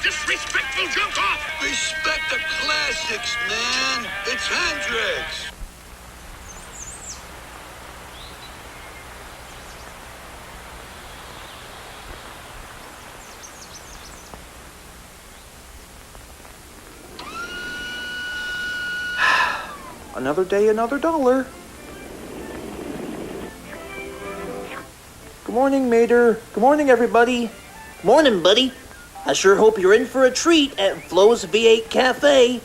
Disrespectful jump off! Respect the classics, man. It's Hendrix. Another day, another dollar. Good morning, Mater. Good morning, everybody. Morning, buddy. I sure hope you're in for a treat at Flo's V8 Cafe.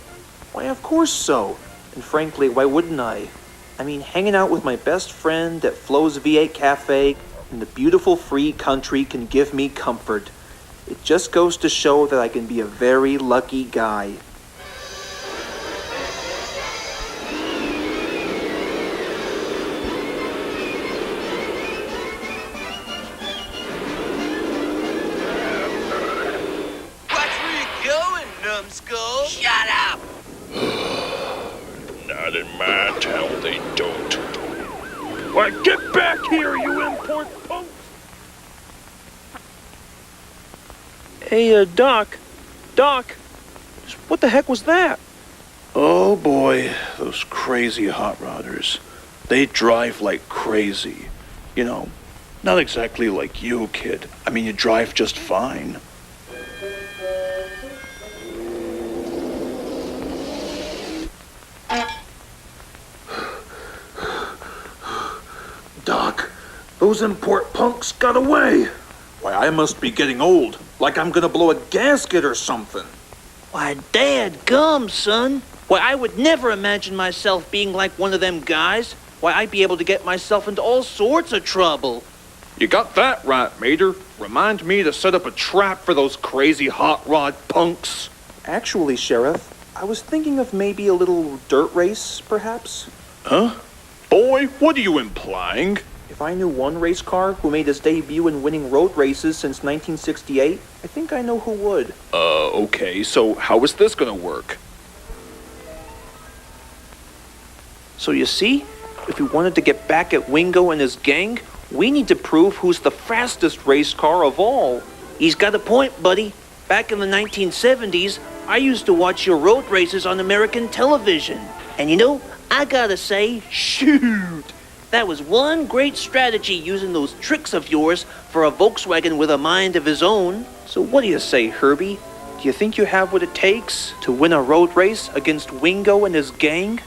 Why, of course so. And frankly, why wouldn't I? I mean, hanging out with my best friend at Flo's V8 Cafe in the beautiful free country can give me comfort. It just goes to show that I can be a very lucky guy. Numbskull? Shut up! Not in my town, they don't. Why, get back here, you import punk! Hey, Doc. Doc! What the heck was that? Oh boy, those crazy hot rodders. They drive like crazy. You know, not exactly like you, kid. I mean, you drive just fine. Doc, those import punks got away. Why, I must be getting old. Like I'm gonna blow a gasket or something. Why, dadgum, son. Why, I would never imagine myself being like one of them guys. Why, I'd be able to get myself into all sorts of trouble. You got that right, Mater. Remind me to set up a trap for those crazy hot rod punks. Actually, Sheriff, I was thinking of maybe a little dirt race, perhaps? Huh? Boy, what are you implying? If I knew one race car who made his debut in winning road races since 1968, I think I know who would. Okay, so how is this gonna work? So you see, if we wanted to get back at Wingo and his gang, we need to prove who's the fastest race car of all. He's got a point, buddy. Back in the 1970s, I used to watch your road races on American television. And you know, I gotta say, shoot! That was one great strategy using those tricks of yours for a Volkswagen with a mind of his own. So what do you say, Herbie? Do you think you have what it takes to win a road race against Wingo and his gang?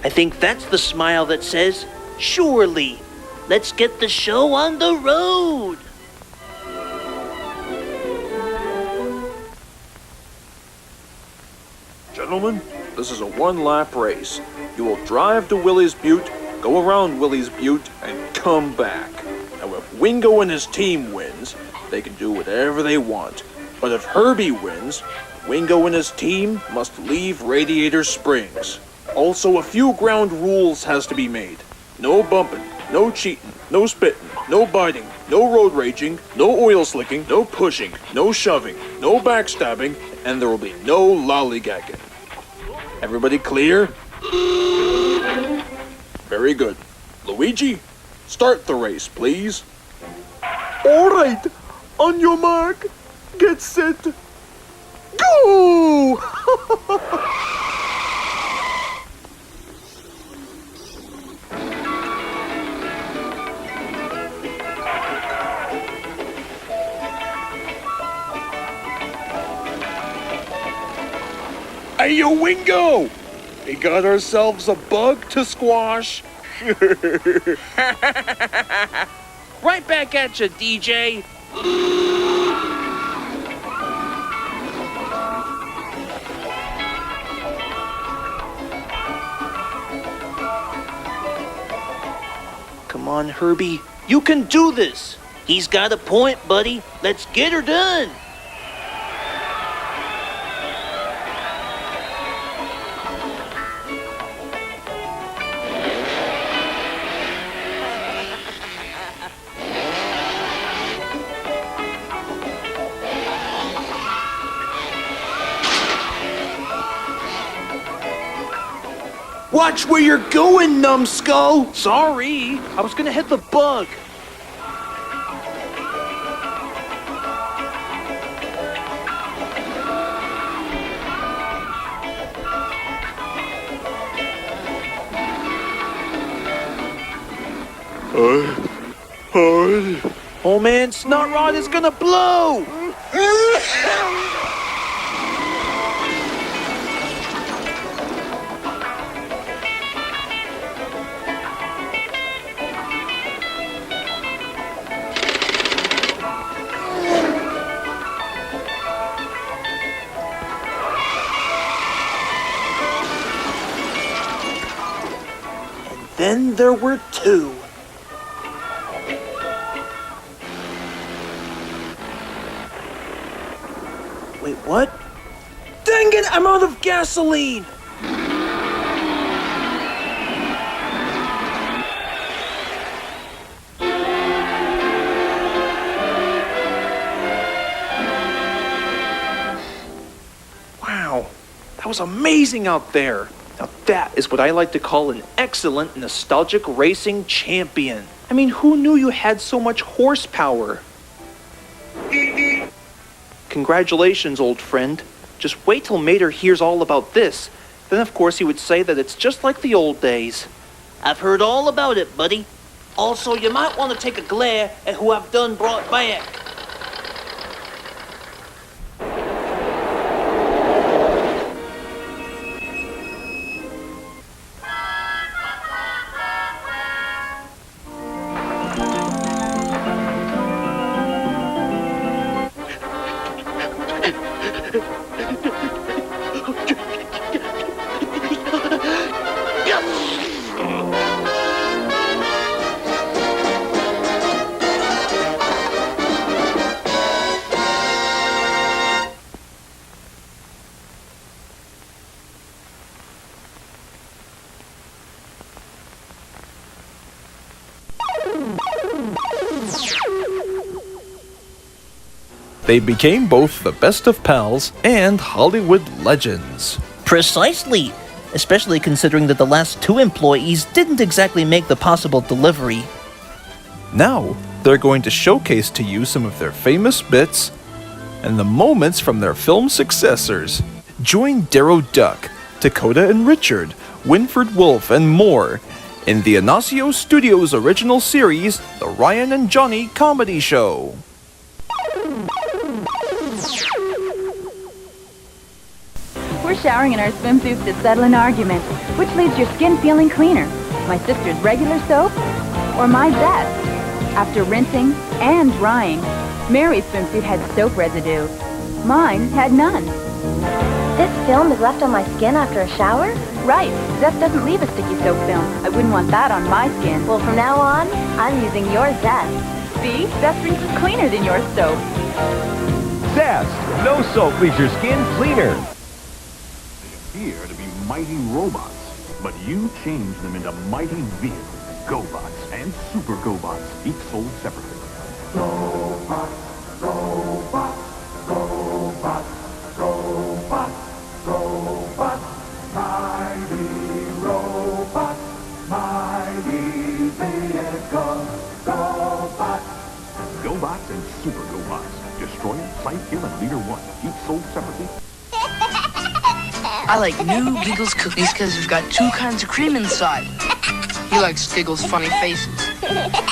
I think that's the smile that says, surely. Let's get the show on the road. Gentlemen, this is a one-lap race. You will drive to Willie's Butte, go around Willie's Butte, and come back. Now, if Wingo and his team wins, they can do whatever they want. But if Herbie wins, Wingo and his team must leave Radiator Springs. Also, a few ground rules has to be made. No bumping, no cheating, no spitting, no biting, no road raging, no oil slicking, no pushing, no shoving, no backstabbing, and there will be no lollygagging. Everybody clear? Very good. Luigi, start the race, please. All right. On your mark, get set, go! Hey, yo, Wingo! We got ourselves a bug to squash. Right back at you, DJ. Come on, Herbie. You can do this. He's got a point, buddy. Let's get her done. Watch where you're going, numbskull! Sorry, I was gonna hit the bug. Oh man, Snot Rod is gonna blow! Then there were two. Wait, what? Dang it, I'm out of gasoline! Wow, that was amazing out there. Now that is what I like to call an excellent nostalgic racing champion. I mean, who knew you had so much horsepower? Congratulations, old friend. Just wait till Mater hears all about this. Then of course he would say that it's just like the old days. I've heard all about it, buddy. Also, you might want to take a glare at who I've done brought back. They became both the best of pals and Hollywood legends. Precisely. Especially considering that the last two employees didn't exactly make the possible delivery. Now, they're going to showcase to you some of their famous bits and the moments from their film successors. Join Darrow Duck, Dakota and Richard, Winfred Wolfe, and more in the Inacio Studios original series, The Ryan and Johnny Comedy Show. We're showering in our swimsuits to settle an argument. Which leaves your skin feeling cleaner? My sister's regular soap or my best? After rinsing and drying, Mary's swimsuit had soap residue. Mine had none. This film is left on my skin after a shower? Right. Zest doesn't leave a sticky soap film. I wouldn't want that on my skin. Well, from now on, I'm using your Zest. See? Zest rinses cleaner than your soap. Zest! No soap leaves your skin cleaner. They appear to be mighty robots, but you change them into mighty vehicles. GoBots and Super GoBots, each sold separately. GoBots, GoBots, GoBots, GoBots, GoBots, mighty robots, mighty vehicles, GoBots. GoBots and Super GoBots. Destroyer, Sidekill, and Leader 1, each sold separately. I like new Giggles cookies because they've got two kinds of cream inside. He likes Giggles' funny faces.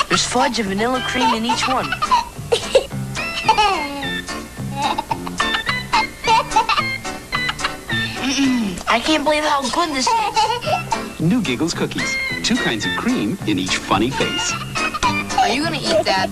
There's fudge and vanilla cream in each one. I can't believe how good this is. New Giggles cookies. Two kinds of cream in each funny face. Are you gonna eat that?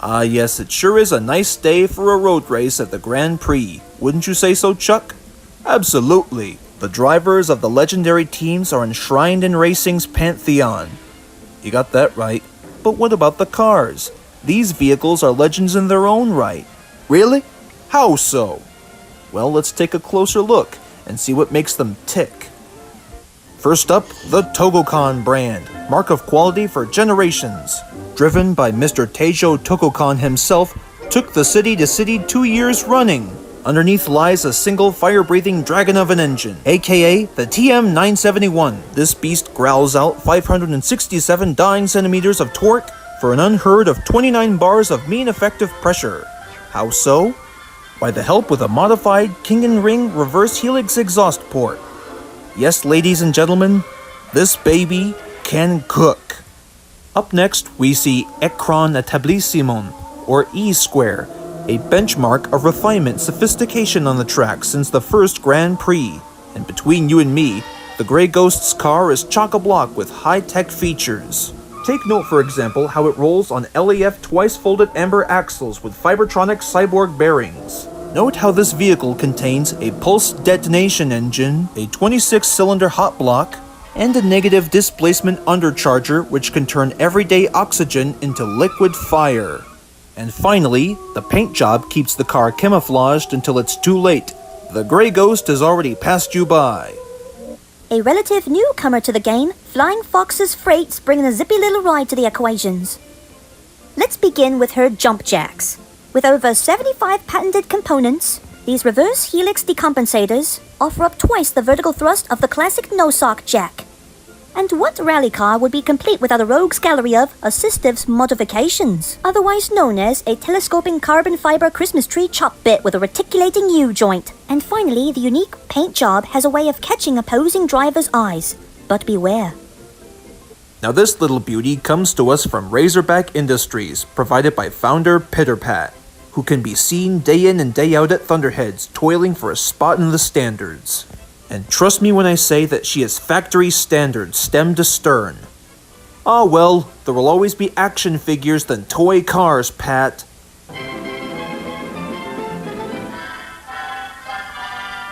Ah, yes, it sure is a nice day for a road race at the Grand Prix. Wouldn't you say so, Chuck? Absolutely. The drivers of the legendary teams are enshrined in racing's pantheon. You got that right. But what about the cars? These vehicles are legends in their own right. Really? How so? Well, let's take a closer look and see what makes them tick. First up, the Togokan brand, mark of quality for generations. Driven by Mr. Teijo Togokan himself, took the city to city 2 years running. Underneath lies a single fire-breathing dragon of an engine, aka the TM971. This beast growls out 567 dying centimeters of torque for an unheard of 29 bars of mean effective pressure. How so? By the help with a modified King & Ring reverse helix exhaust port. Yes, ladies and gentlemen, this baby can cook. Up next, we see Écran Établissement, or E-Square, a benchmark of refinement sophistication on the track since the first Grand Prix. And between you and me, the Grey Ghost's car is chock-a-block with high-tech features. Take note, for example, how it rolls on LEF twice-folded amber axles with Fibertronic cyborg bearings. Note how this vehicle contains a pulse detonation engine, a 26-cylinder hot block, and a negative displacement undercharger which can turn everyday oxygen into liquid fire. And finally, the paint job keeps the car camouflaged until it's too late. The Grey Ghost has already passed you by. A relative newcomer to the game, Flying Fox's Freight's bringing a zippy little ride to the equations. Let's begin with her jump jacks. With over 75 patented components, these reverse helix decompensators offer up twice the vertical thrust of the classic no-sock jack. And what rally car would be complete without a rogue's gallery of assistives modifications, otherwise known as a telescoping carbon fiber Christmas tree chop bit with a reticulating U-joint. And finally, the unique paint job has a way of catching opposing drivers' eyes. But beware. Now this little beauty comes to us from Razorback Industries, provided by founder Pitterpat, who can be seen day in and day out at Thunderheads, toiling for a spot in the standards. And trust me when I say that she is factory standard, stem to stern. Ah well, there will always be action figures than toy cars, Pat.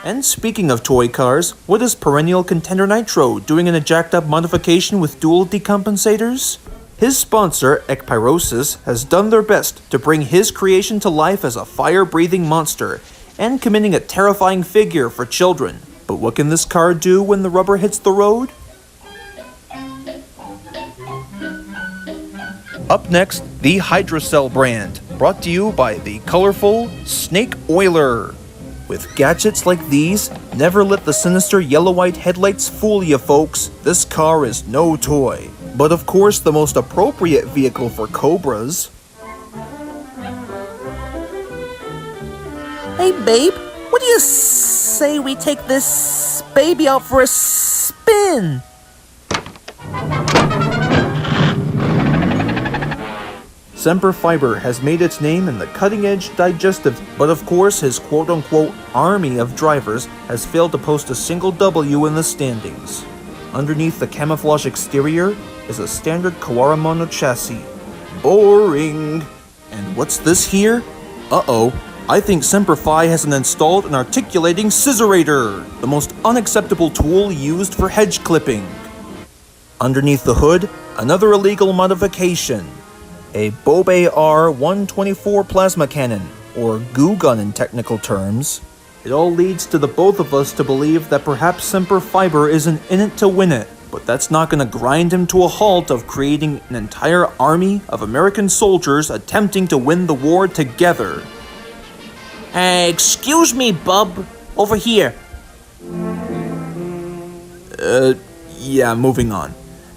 And speaking of toy cars, what is perennial contender Nitro doing in a jacked up modification with dual decompensators? His sponsor, Ekpyrosis, has done their best to bring his creation to life as a fire-breathing monster and committing a terrifying figure for children. But what can this car do when the rubber hits the road? Up next, the Hydrocell brand, brought to you by the colorful Snake Oiler. With gadgets like these, never let the sinister yellow-white headlights fool you, folks. This car is no toy. But of course, the most appropriate vehicle for Cobras. Hey, babe, what do you say we take this baby out for a spin? Semper Fiber has made its name in the cutting-edge digestive, but of course his quote-unquote army of drivers has failed to post a single W in the standings. Underneath the camouflage exterior is a standard Kawara Mono chassis. Boring! And what's this here? Uh-oh, I think Semper Fi hasn't installed an articulating scissorator, the most unacceptable tool used for hedge clipping. Underneath the hood, another illegal modification. A Bobe R124 plasma cannon, or goo gun in technical terms. It all leads to the both of us to believe that perhaps Semper Fiber isn't in it to win it, but that's not gonna grind him to a halt of creating an entire army of American soldiers attempting to win the war together. Excuse me, bub. Over here. Yeah, moving on.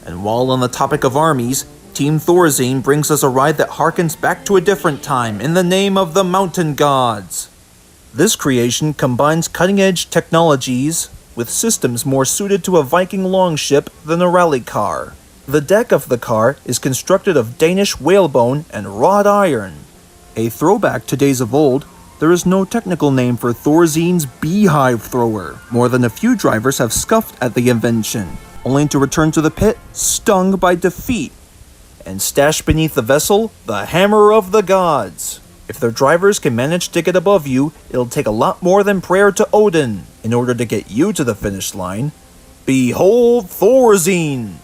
And while on the topic of armies, Team Thorazine brings us a ride that harkens back to a different time in the name of the mountain gods. This creation combines cutting-edge technologies with systems more suited to a Viking longship than a rally car. The deck of the car is constructed of Danish whalebone and wrought iron. A throwback to days of old, there is no technical name for Thorzine's beehive thrower. More than a few drivers have scoffed at the invention, only to return to the pit stung by defeat. And stashed beneath the vessel, the hammer of the gods. If their drivers can manage to get above you, it'll take a lot more than prayer to Odin in order to get you to the finish line. Behold Thorazine!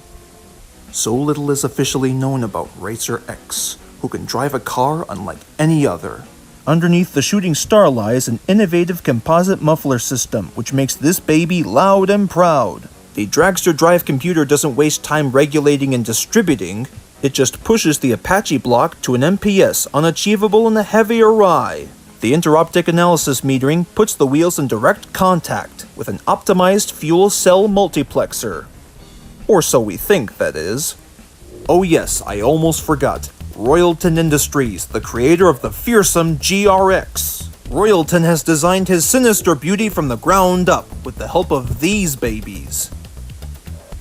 So little is officially known about Racer X, who can drive a car unlike any other. Underneath the shooting star lies an innovative composite muffler system, which makes this baby loud and proud. The Dragster Drive computer doesn't waste time regulating and distributing. It just pushes the Apache block to an MPS unachievable in a heavier rye. The interoptic analysis metering puts the wheels in direct contact with an optimized fuel cell multiplexer. Or so we think, that is. Oh yes, I almost forgot. Royalton Industries, the creator of the fearsome GRX. Royalton has designed his sinister beauty from the ground up with the help of these babies.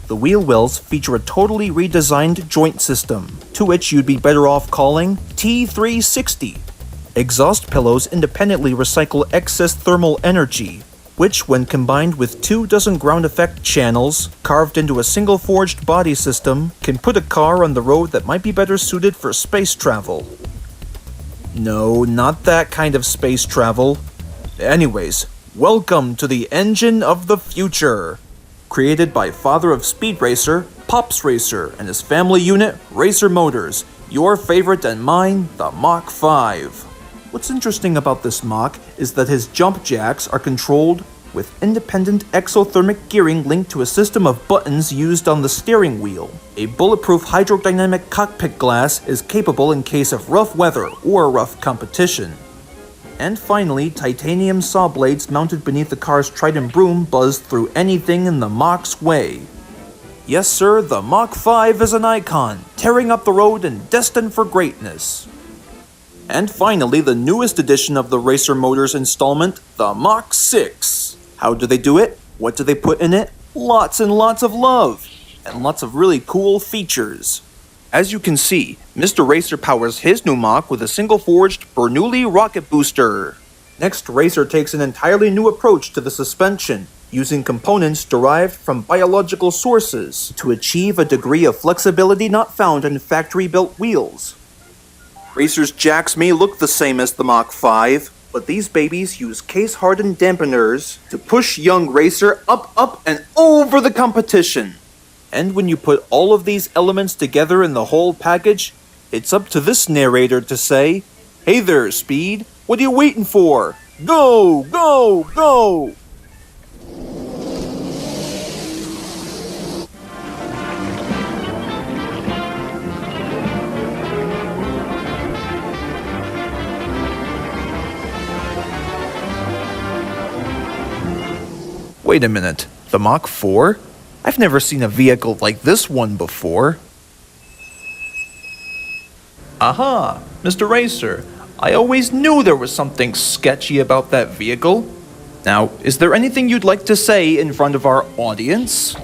The wheel wells feature a totally redesigned joint system, to which you'd be better off calling T360. Exhaust pillows independently recycle excess thermal energy, which, when combined with 24 ground effect channels carved into a single forged body system, can put a car on the road that might be better suited for space travel. No, not that kind of space travel. Anyways, welcome to the engine of the future. Created by father of Speed Racer, Pops Racer, and his family unit, Racer Motors, your favorite and mine, the Mach 5. What's interesting about this Mach is that his jump jacks are controlled with independent exothermic gearing linked to a system of buttons used on the steering wheel. A bulletproof hydrodynamic cockpit glass is capable in case of rough weather or rough competition. And finally, titanium saw blades mounted beneath the car's Trident broom buzz through anything in the Mach's way. Yes sir, the Mach 5 is an icon, tearing up the road and destined for greatness. And finally, the newest edition of the Racer Motors installment, the Mach 6. How do they do it? What do they put in it? Lots and lots of love, and lots of really cool features. As you can see, Mr. Racer powers his new Mach with a single-forged Bernoulli rocket booster. Next, Racer takes an entirely new approach to the suspension, using components derived from biological sources to achieve a degree of flexibility not found in factory-built wheels. Racer's jacks may look the same as the Mach 5, but these babies use case-hardened dampeners to push young Racer up, and over the competition. And when you put all of these elements together in the whole package, it's up to this narrator to say, "Hey there, Speed, what are you waiting for? Go, go, go!" Wait a minute, the Mach 4? I've never seen a vehicle like this one before. Aha, Mr. Racer, I always knew there was something sketchy about that vehicle. Now, is there anything you'd like to say in front of our audience?